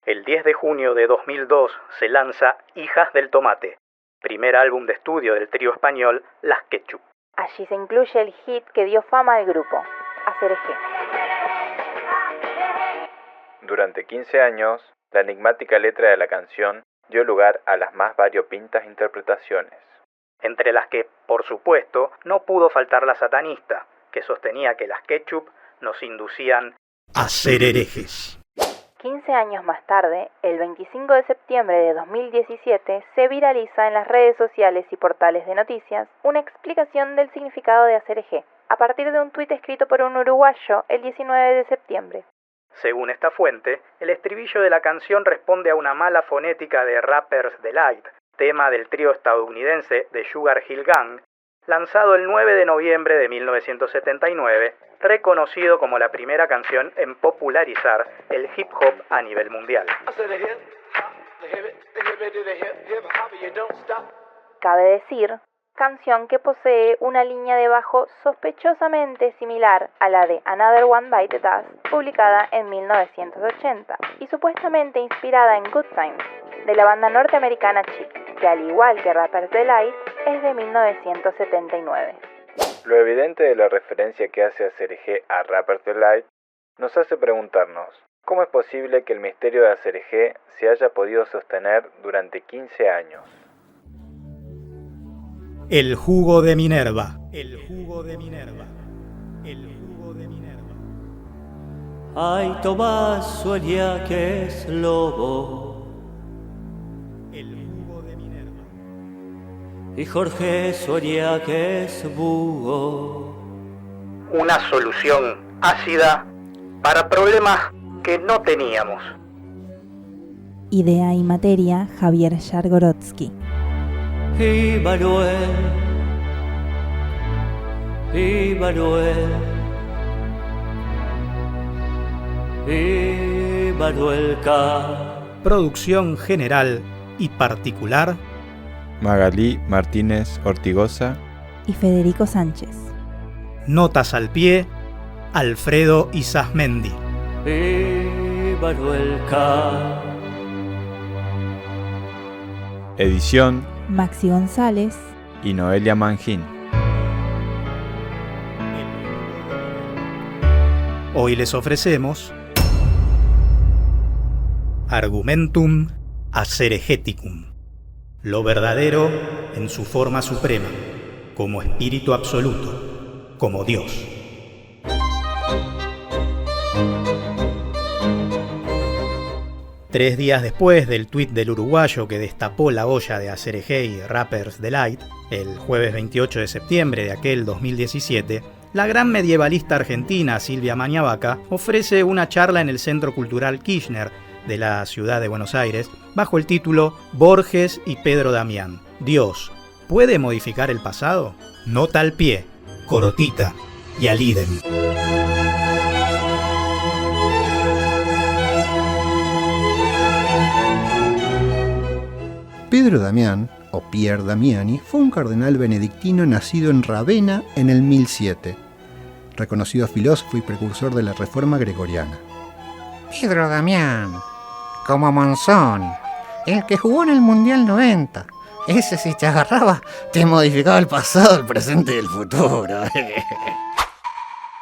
El 10 de junio de 2002 se lanza Hijas del Tomate, primer álbum de estudio del trío español Las Ketchup. Allí se incluye el hit que dio fama al grupo, Acerejé. Durante 15 años, la enigmática letra de la canción dio lugar a las más variopintas interpretaciones. Entre las que, por supuesto, no pudo faltar la satanista, que sostenía que las Ketchup nos inducían a ser herejes. 15 años más tarde, el 25 de septiembre de 2017, se viraliza en las redes sociales y portales de noticias una explicación del significado de Acerejé, a partir de un tuit escrito por un uruguayo el 19 de septiembre. Según esta fuente, el estribillo de la canción responde a una mala fonética de Rapper's Delight, tema del trío estadounidense The Sugar Hill Gang, lanzado el 9 de noviembre de 1979, reconocido como la primera canción en popularizar el hip hop a nivel mundial. Cabe decir, canción que posee una línea de bajo sospechosamente similar a la de Another One Bite the Dust, publicada en 1980, y supuestamente inspirada en Good Times, de la banda norteamericana Chic, que al igual que Rapper's Delight, es de 1979. Lo evidente de la referencia que hace Acerejé a Rapper's Delight nos hace preguntarnos, ¿cómo es posible que el misterio de Acerejé se haya podido sostener durante 15 años? El jugo de Minerva. El jugo de Minerva. El jugo de Minerva. Ay, Tomás sueña que es lobo. El jugo de Minerva. Y Jorge sueña que es búho. Una solución ácida para problemas que no teníamos. Idea y materia, Javier Yargorotsky. Y Manuel K. Producción general y particular, Magalí Martínez Ortigosa Y Federico Sánchez. notas al pie, Alfredo Isasmendi. Y Manuel K. Edición Maxi González. y Noelia Mangín. Hoy les ofrecemos Argumentum Aceregeticum, lo verdadero en su forma suprema, como espíritu absoluto, como Dios. Tres días después del tuit del uruguayo que destapó la olla de Acerejé y Rapper's Delight, el jueves 28 de septiembre de aquel 2017, la gran medievalista argentina Silvia Mañavaca ofrece una charla en el Centro Cultural Kirchner de la ciudad de Buenos Aires bajo el título Borges y Pedro Damián. Dios, ¿puede modificar el pasado? Nota al pie, corotita y al idem. Pedro Damián, o Pier Damiani, fue un cardenal benedictino nacido en Ravenna en el 1007, reconocido filósofo y precursor de la Reforma Gregoriana. Pedro Damián, como Monzón, el que jugó en el Mundial 90. Ese si te agarraba, te modificaba el pasado, el presente y el futuro.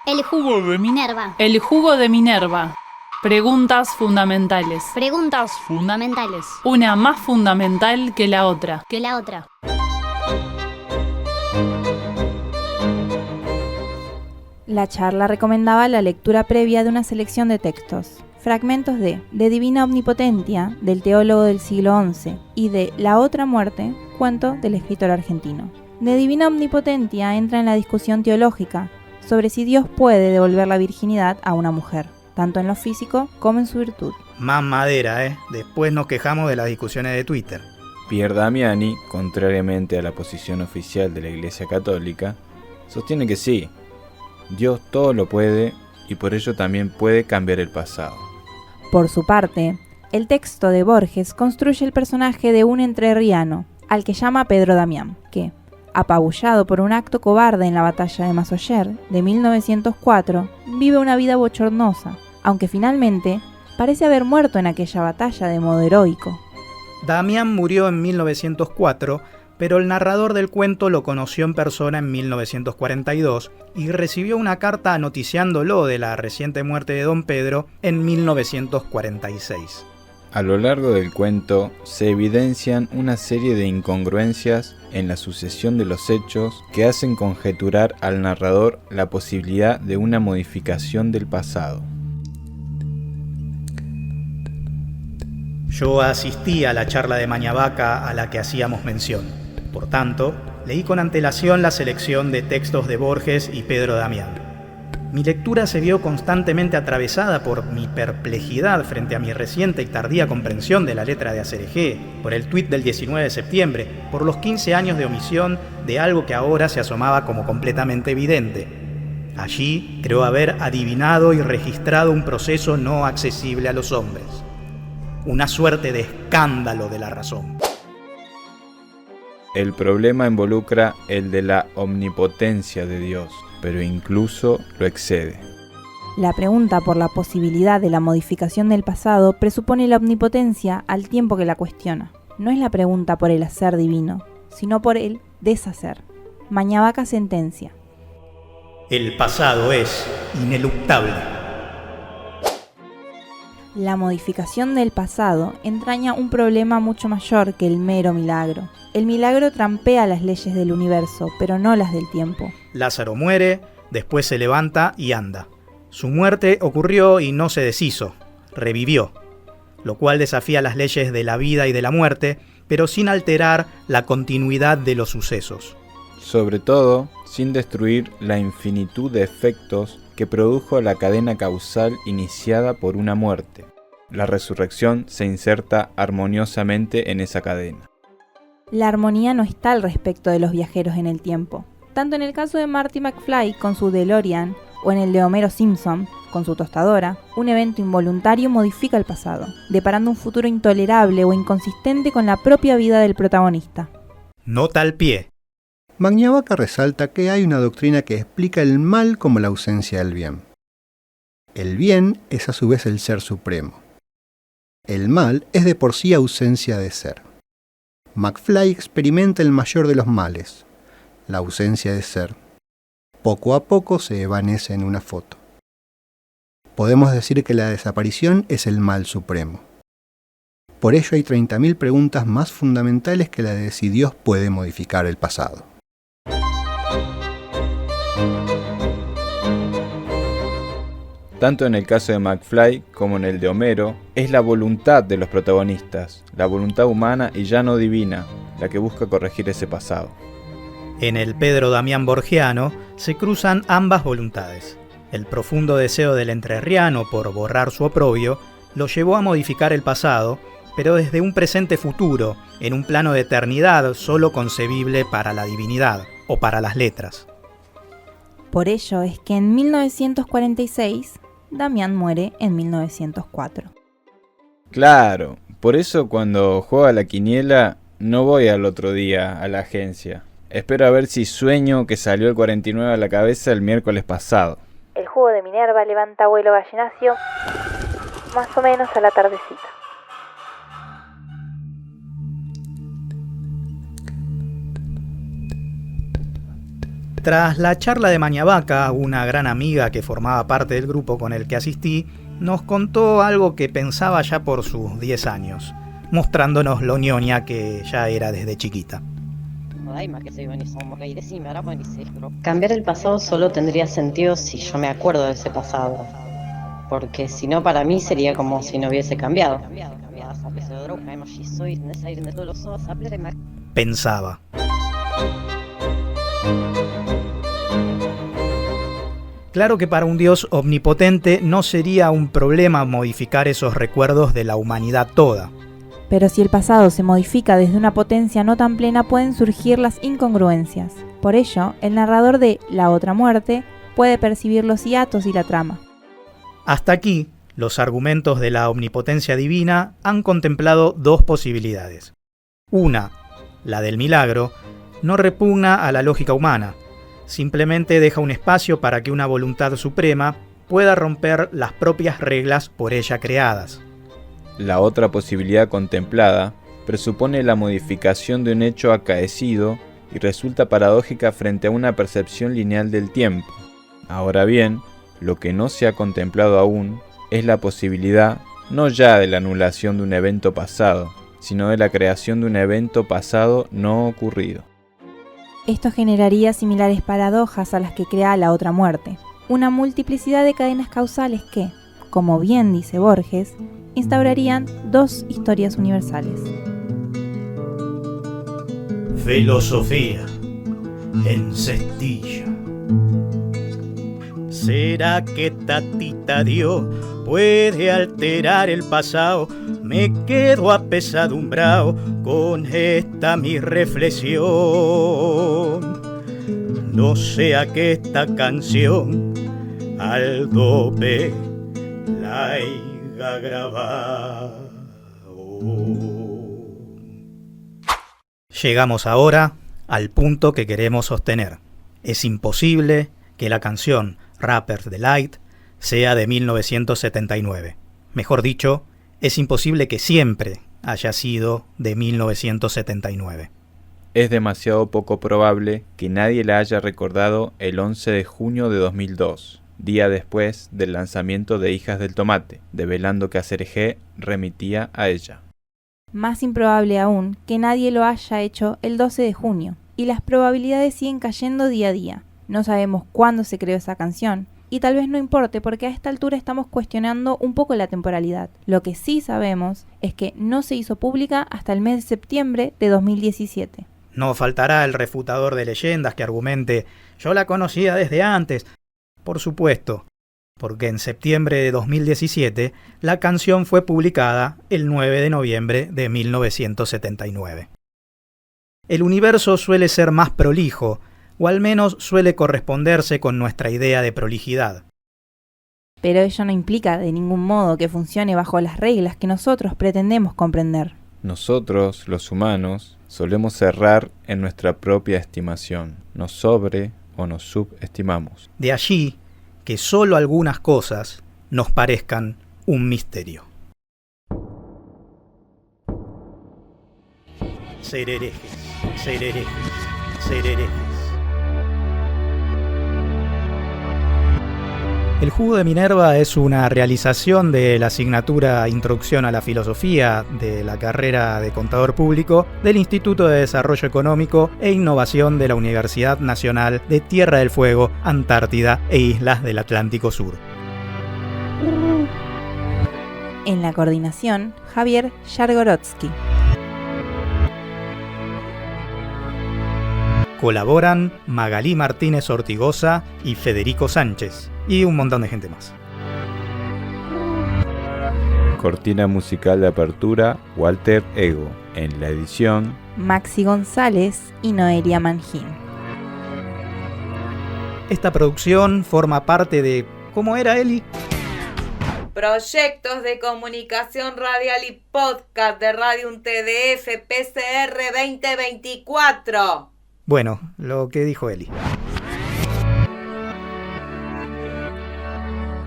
El jugo de Minerva. El jugo de Minerva. Preguntas fundamentales. Preguntas fundamentales. Una más fundamental que la otra. La charla recomendaba la lectura previa de una selección de textos, fragmentos de Divina Omnipotentia, del teólogo del siglo XI, y de La otra muerte, cuento del escritor argentino. De Divina Omnipotentia entra en la discusión teológica sobre si Dios puede devolver la virginidad a una mujer, tanto en lo físico como en su virtud. Más madera, ¿eh? Después nos quejamos de las discusiones de Twitter. Pier Damiani, contrariamente a la posición oficial de la Iglesia Católica, sostiene que sí, Dios todo lo puede y por ello también puede cambiar el pasado. Por su parte, el texto de Borges construye el personaje de un entrerriano, al que llama Pedro Damián, que, apabullado por un acto cobarde en la batalla de Massoyer de 1904, vive una vida bochornosa, aunque finalmente parece haber muerto en aquella batalla de modo heroico. Damián murió en 1904, pero el narrador del cuento lo conoció en persona en 1942 y recibió una carta noticiándolo de la reciente muerte de Don Pedro en 1946. A lo largo del cuento se evidencian una serie de incongruencias en la sucesión de los hechos que hacen conjeturar al narrador la posibilidad de una modificación del pasado. Yo asistí a la charla de Mañavaca a la que hacíamos mención. Por tanto, leí con antelación la selección de textos de Borges y Pedro Damián. Mi lectura se vio constantemente atravesada por mi perplejidad frente a mi reciente y tardía comprensión de la letra de Acerejé, por el tuit del 19 de septiembre, por los 15 años de omisión de algo que ahora se asomaba como completamente evidente. Allí creo haber adivinado y registrado un proceso no accesible a los hombres. Una suerte de escándalo de la razón. El problema involucra el de la omnipotencia de Dios, pero incluso lo excede. La pregunta por la posibilidad de la modificación del pasado presupone la omnipotencia al tiempo que la cuestiona. No es la pregunta por el hacer divino, sino por el deshacer. Mañavaca sentencia. El pasado es ineluctable. La modificación del pasado entraña un problema mucho mayor que el mero milagro. El milagro trampea las leyes del universo, pero no las del tiempo. Lázaro muere, después se levanta y anda. Su muerte ocurrió y no se deshizo, revivió, lo cual desafía las leyes de la vida y de la muerte, pero sin alterar la continuidad de los sucesos. Sobre todo, sin destruir la infinitud de efectos que produjo la cadena causal iniciada por una muerte. La resurrección se inserta armoniosamente en esa cadena. La armonía no está al respecto de los viajeros en el tiempo. Tanto en el caso de Marty McFly con su DeLorean o en el de Homero Simpson con su tostadora, un evento involuntario modifica el pasado, deparando un futuro intolerable o inconsistente con la propia vida del protagonista. Nota al pie. Mañavaca resalta que hay una doctrina que explica el mal como la ausencia del bien. El bien es a su vez el ser supremo. El mal es de por sí ausencia de ser. McFly experimenta el mayor de los males, la ausencia de ser. Poco a poco se evanece en una foto. Podemos decir que la desaparición es el mal supremo. Por ello hay 30.000 preguntas más fundamentales que la de si Dios puede modificar el pasado. Tanto en el caso de McFly como en el de Homero, es la voluntad de los protagonistas, la voluntad humana y ya no divina, la que busca corregir ese pasado. En el Pedro Damián borgiano se cruzan ambas voluntades. El profundo deseo del entrerriano por borrar su oprobio lo llevó a modificar el pasado, pero desde un presente futuro, en un plano de eternidad solo concebible para la divinidad o para las letras. Por ello es que en 1946, Damián muere en 1904. Claro, por eso cuando juego a la quiniela no voy al otro día a la agencia. Espero a ver si sueño que salió el 49 a la cabeza el miércoles pasado. El jugo de Minerva levanta vuelo gallinacio más o menos a la tardecita. Tras la charla de Mañavaca, una gran amiga que formaba parte del grupo con el que asistí, nos contó algo que pensaba ya por sus 10 años, mostrándonos lo ñoña que ya era desde chiquita. Cambiar el pasado solo tendría sentido si yo me acuerdo de ese pasado, porque si no para mí sería como si no hubiese cambiado. Pensaba. Claro que para un Dios omnipotente no sería un problema modificar esos recuerdos de la humanidad toda. Pero si el pasado se modifica desde una potencia no tan plena, pueden surgir las incongruencias. Por ello, el narrador de La otra muerte puede percibir los hiatos y la trama. Hasta aquí, los argumentos de la omnipotencia divina han contemplado dos posibilidades. Una, la del milagro, no repugna a la lógica humana, simplemente deja un espacio para que una voluntad suprema pueda romper las propias reglas por ella creadas. La otra posibilidad contemplada presupone la modificación de un hecho acaecido y resulta paradójica frente a una percepción lineal del tiempo. Ahora bien, lo que no se ha contemplado aún es la posibilidad no ya de la anulación de un evento pasado, sino de la creación de un evento pasado no ocurrido. Esto generaría similares paradojas a las que crea la otra muerte, una multiplicidad de cadenas causales que, como bien dice Borges, instaurarían dos historias universales. Filosofía en cestilla. ¿Será que Tatita Dios puede alterar el pasado? Me quedo apesadumbrado con esta mi reflexión. No sea que esta canción al dope la haya grabado. Llegamos ahora al punto que queremos sostener. Es imposible que la canción Rapper's Delight sea de 1979. Mejor dicho, es imposible que siempre haya sido de 1979. Es demasiado poco probable que nadie la haya recordado el 11 de junio de 2002, día después del lanzamiento de Hijas del Tomate, develando que ACRG remitía a ella. Más improbable aún que nadie lo haya hecho el 12 de junio, y las probabilidades siguen cayendo día a día. No sabemos cuándo se creó esa canción, y tal vez no importe porque a esta altura estamos cuestionando un poco la temporalidad. Lo que sí sabemos es que no se hizo pública hasta el mes de septiembre de 2017. No faltará el refutador de leyendas que argumente «yo la conocía desde antes». Por supuesto, porque en septiembre de 2017 la canción fue publicada el 9 de noviembre de 1979. El universo suele ser más prolijo, o al menos suele corresponderse con nuestra idea de prolijidad. Pero ello no implica de ningún modo que funcione bajo las reglas que nosotros pretendemos comprender. Nosotros, los humanos, solemos errar en nuestra propia estimación. Nos sobre o nos subestimamos. De allí que solo algunas cosas nos parezcan un misterio. Ser herejes, ser herejes, ser herejes. El Jugo de Minerva es una realización de la asignatura Introducción a la Filosofía de la carrera de Contador Público del Instituto de Desarrollo Económico e Innovación de la Universidad Nacional de Tierra del Fuego, Antártida e Islas del Atlántico Sur. En la coordinación, Javier Yargorodsky. Colaboran Magalí Martínez Ortigosa y Federico Sánchez, y un montón de gente más. Cortina musical de apertura, Walter Ego. En la edición, Maxi González y Noelia Mangín. Esta producción forma parte de... ¿Cómo era, Eli? Proyectos de comunicación radial y podcast de Radio TDF PCR 2024. Bueno, lo que dijo Eli.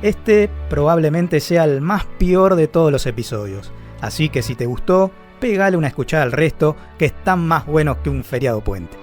Este probablemente sea el más peor de todos los episodios, así que si te gustó, pegale una escuchada al resto, que están más buenos que un feriado puente.